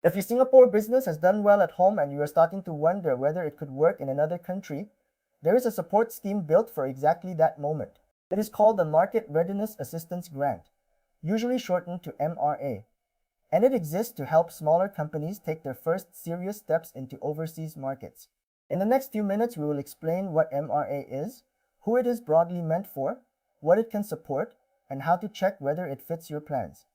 If your Singapore business has done well at home and you are starting to wonder whether it could work in another country, there is a support scheme built for exactly that moment. It is called the Market Readiness Assistance Grant, usually shortened to MRA, and it exists to help smaller companies take their first serious steps into overseas markets. In the next few minutes, we will explain what MRA is, who it is broadly meant for, what it can support, and how to check whether it fits your plans.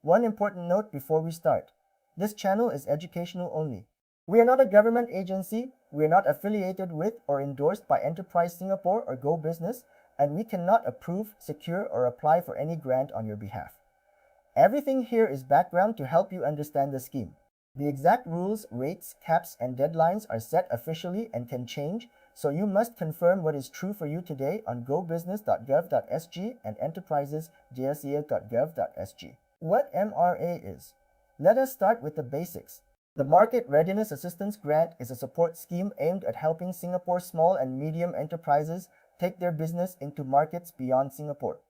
One important note before we start. This channel is educational only. We are not a government agency, we are not affiliated with or endorsed by Enterprise Singapore or Go Business, and we cannot approve, secure, or apply for any grant on your behalf. Everything here is background to help you understand the scheme. The exact rules, rates, caps, and deadlines are set officially and can change, so you must confirm what is true for you today on gobusiness.gov.sg and enterprisesjsa.gov.sg. What MRA is? Let us start with the basics. The Market Readiness Assistance Grant is a support scheme aimed at helping Singapore's small and medium enterprises take their business into markets beyond Singapore.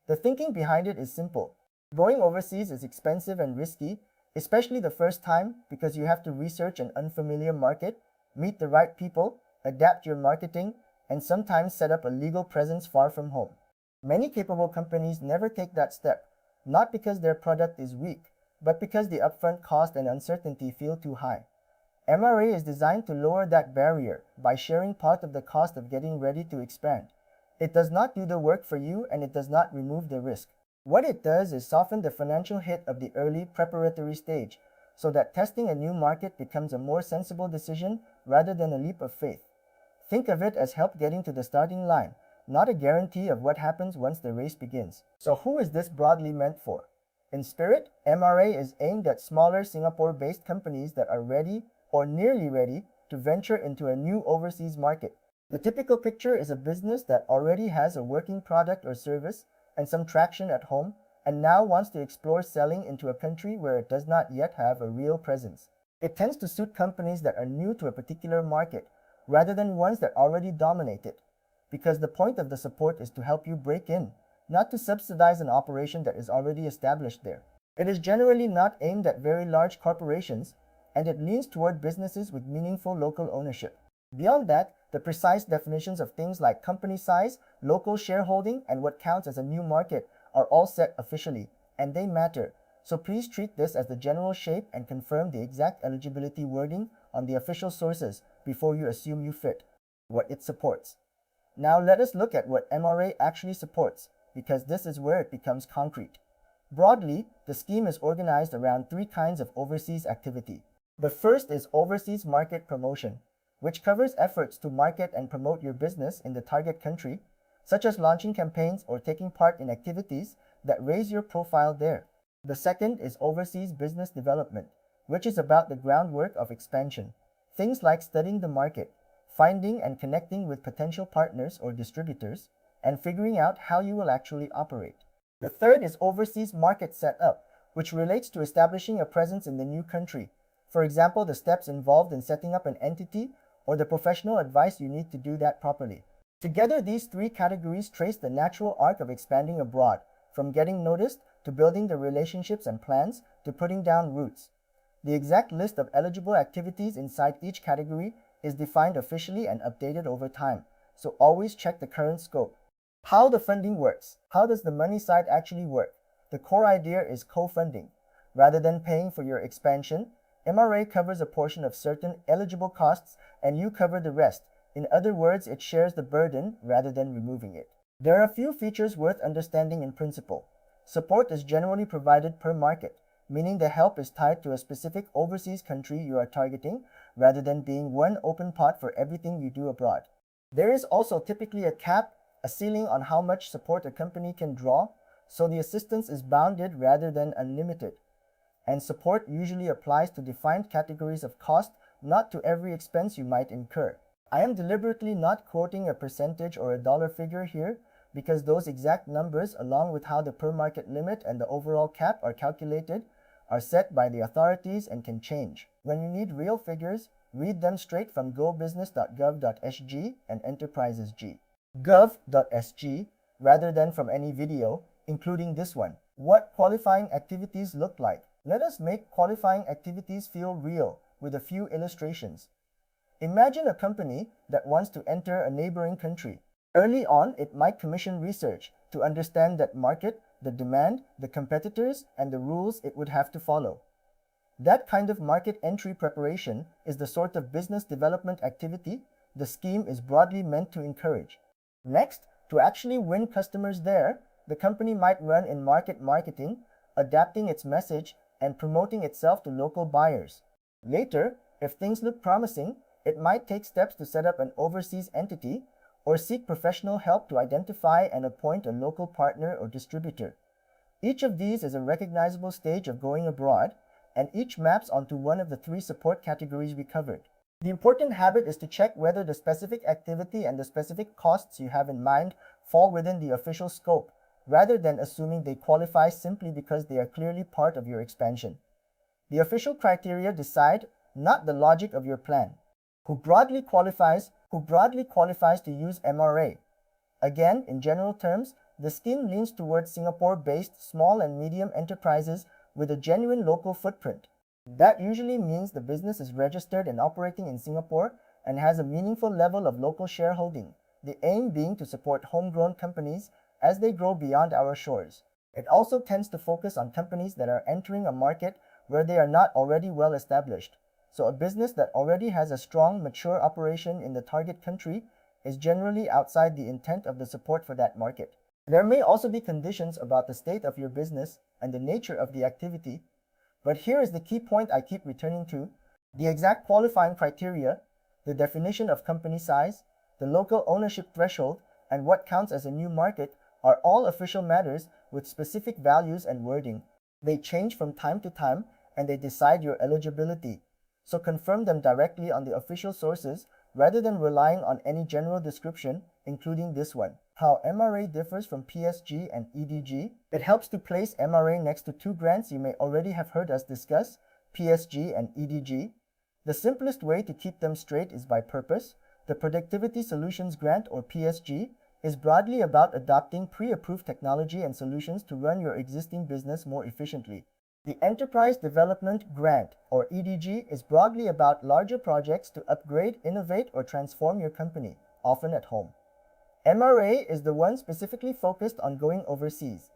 The thinking behind it is simple. Going overseas is expensive and risky, especially the first time because you have to research an unfamiliar market, meet the right people, adapt your marketing, and sometimes set up a legal presence far from home. Many capable companies never take that step, not because their product is weak, but because the upfront cost and uncertainty feel too high. MRA is designed to lower that barrier by sharing part of the cost of getting ready to expand. It does not do the work for you and it does not remove the risk. What it does is soften the financial hit of the early preparatory stage so that testing a new market becomes a more sensible decision rather than a leap of faith. Think of it as help getting to the starting line, not a guarantee of what happens once the race begins. So who is this broadly meant for? In spirit, MRA is aimed at smaller Singapore-based companies that are ready or nearly ready to venture into a new overseas market. The typical picture is a business that already has a working product or service and some traction at home and now wants to explore selling into a country where it does not yet have a real presence. It tends to suit companies that are new to a particular market rather than ones that already dominate it, because the point of the support is to help you break in, not to subsidize an operation that is already established there. It is generally not aimed at very large corporations, and it leans toward businesses with meaningful local ownership. Beyond that, the precise definitions of things like company size, local shareholding, and what counts as a new market are all set officially, and they matter. So please treat this as the general shape and confirm the exact eligibility wording on the official sources before you assume you fit. What it supports. Now let us look at what MRA actually supports, because this is where it becomes concrete. Broadly, the scheme is organized around three kinds of overseas activity. The first is overseas market promotion, which covers efforts to market and promote your business in the target country, such as launching campaigns or taking part in activities that raise your profile there. The second is overseas business development, which is about the groundwork of expansion. Things like studying the market, finding and connecting with potential partners or distributors, and figuring out how you will actually operate. The third is overseas market setup, which relates to establishing a presence in the new country. For example, the steps involved in setting up an entity or the professional advice you need to do that properly. Together, these three categories trace the natural arc of expanding abroad, from getting noticed to building the relationships and plans to putting down roots. The exact list of eligible activities inside each category is defined officially and updated over time, so always check the current scope. How the funding works. How does the money side actually work? The core idea is co-funding. Rather than paying for your expansion, MRA covers a portion of certain eligible costs and you cover the rest. In other words, it shares the burden rather than removing it. There are a few features worth understanding in principle. Support is generally provided per market, meaning the help is tied to a specific overseas country you are targeting rather than being one open pot for everything you do abroad. There is also typically a cap, a ceiling on how much support a company can draw, so the assistance is bounded rather than unlimited. And support usually applies to defined categories of cost, not to every expense you might incur. I am deliberately not quoting a percentage or a dollar figure here because those exact numbers, along with how the per market limit and the overall cap are calculated, are set by the authorities and can change. When you need real figures, read them straight from gobusiness.gov.sg and enterprisesg. Gov.sg rather than from any video, including this one. What qualifying activities look like. Let us make qualifying activities feel real with a few illustrations. Imagine a company that wants to enter a neighboring country. Early on, it might commission research to understand that market, the demand, the competitors, and the rules it would have to follow. That kind of market entry preparation is the sort of business development activity the scheme is broadly meant to encourage. Next, to actually win customers there, the company might run in-market marketing, adapting its message and promoting itself to local buyers. Later, if things look promising, it might take steps to set up an overseas entity or seek professional help to identify and appoint a local partner or distributor. Each of these is a recognizable stage of going abroad, and each maps onto one of the three support categories we covered. The important habit is to check whether the specific activity and the specific costs you have in mind fall within the official scope, rather than assuming they qualify simply because they are clearly part of your expansion. The official criteria decide, not the logic of your plan. Who broadly qualifies to use MRA? Again, in general terms, the scheme leans towards Singapore-based small and medium enterprises with a genuine local footprint. That usually means the business is registered and operating in Singapore and has a meaningful level of local shareholding, the aim being to support homegrown companies as they grow beyond our shores. It also tends to focus on companies that are entering a market where they are not already well established. So a business that already has a strong, mature operation in the target country is generally outside the intent of the support for that market. There may also be conditions about the state of your business and the nature of the activity, but here is the key point I keep returning to. The exact qualifying criteria, the definition of company size, the local ownership threshold, and what counts as a new market are all official matters with specific values and wording. They change from time to time and they decide your eligibility. So confirm them directly on the official sources rather than relying on any general description, including this one. How MRA differs from PSG and EDG. It helps to place MRA next to two grants you may already have heard us discuss, PSG and EDG. The simplest way to keep them straight is by purpose. The Productivity Solutions Grant, or PSG, is broadly about adopting pre-approved technology and solutions to run your existing business more efficiently. The Enterprise Development Grant, or EDG, is broadly about larger projects to upgrade, innovate, or transform your company, often at home. MRA is the one specifically focused on going overseas.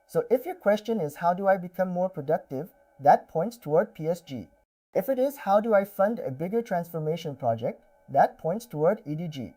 So if your question is how do I become more productive, that points toward PSG. If it is how do I fund a bigger transformation project, that points toward EDG.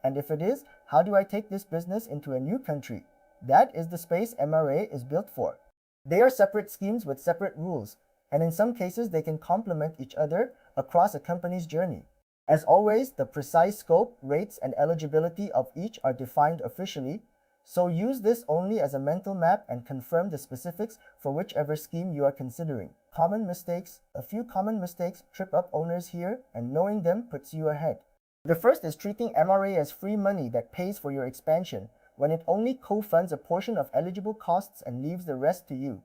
And if it is how do I take this business into a new country, that is the space MRA is built for. They are separate schemes with separate rules, and in some cases they can complement each other across a company's journey. As always, the precise scope, rates, and eligibility of each are defined officially, so use this only as a mental map and confirm the specifics for whichever scheme you are considering. Common mistakes. A few common mistakes trip up owners here, and knowing them puts you ahead. The first is treating MRA as free money that pays for your expansion, when it only co-funds a portion of eligible costs and leaves the rest to you.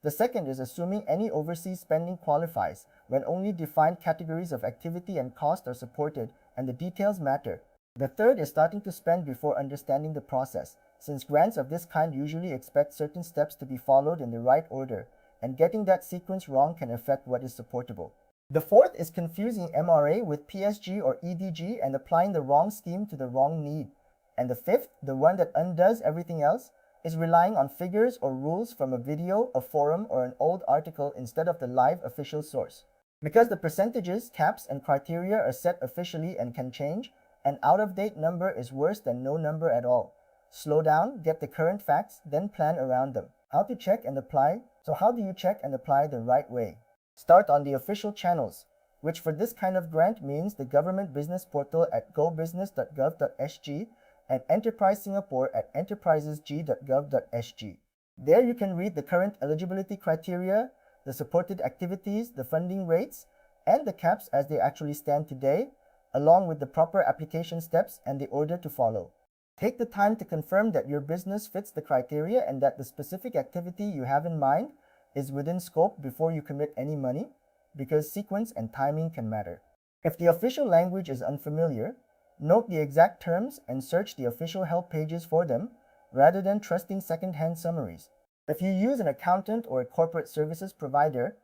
The second is assuming any overseas spending qualifies, when only defined categories of activity and cost are supported and the details matter. The third is starting to spend before understanding the process, since grants of this kind usually expect certain steps to be followed in the right order, and getting that sequence wrong can affect what is supportable. The fourth is confusing MRA with PSG or EDG and applying the wrong scheme to the wrong need. And the fifth, the one that undoes everything else, is relying on figures or rules from a video, a forum, or an old article instead of the live official source. Because the percentages, caps, and criteria are set officially and can change, an out-of-date number is worse than no number at all. Slow down, get the current facts, then plan around them. How to check and apply? So how do you check and apply the right way? Start on the official channels, which for this kind of grant means the government business portal at gobusiness.gov.sg and Enterprise Singapore at enterprisesg.gov.sg. There you can read the current eligibility criteria, the supported activities, the funding rates, and the caps as they actually stand today, along with the proper application steps and the order to follow. Take the time to confirm that your business fits the criteria and that the specific activity you have in mind is within scope before you commit any money, because sequence and timing can matter. If the official language is unfamiliar, note the exact terms and search the official help pages for them, rather than trusting second-hand summaries. If you use an accountant or a corporate services provider,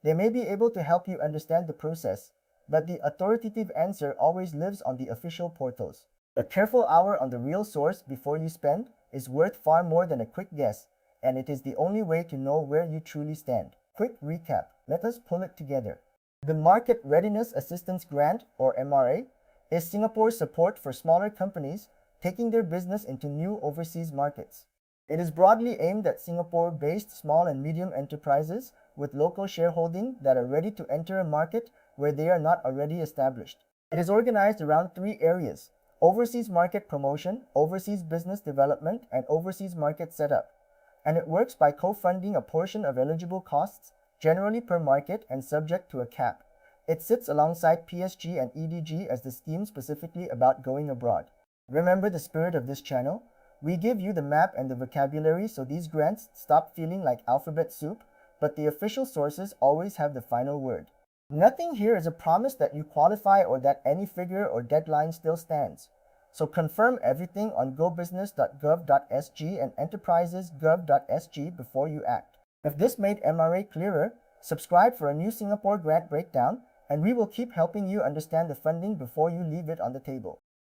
they may be able to help you understand the process, but the authoritative answer always lives on the official portals. A careful hour on the real source before you spend is worth far more than a quick guess, and it is the only way to know where you truly stand. Quick recap. Let us pull it together. The Market Readiness Assistance Grant, or MRA, is Singapore's support for smaller companies taking their business into new overseas markets. It is broadly aimed at Singapore-based small and medium enterprises with local shareholding that are ready to enter a market where they are not already established. It is organized around three areas: overseas market promotion, overseas business development, and overseas market setup. And it works by co-funding a portion of eligible costs, generally per market and subject to a cap. It sits alongside PSG and EDG as the scheme specifically about going abroad. Remember the spirit of this channel? We give you the map and the vocabulary so these grants stop feeling like alphabet soup, but the official sources always have the final word. Nothing here is a promise that you qualify or that any figure or deadline still stands. So confirm everything on gobusiness.gov.sg and enterprises.gov.sg before you act. If this made MRA clearer, subscribe for a new Singapore grant breakdown, and we will keep helping you understand the funding before you leave it on the table.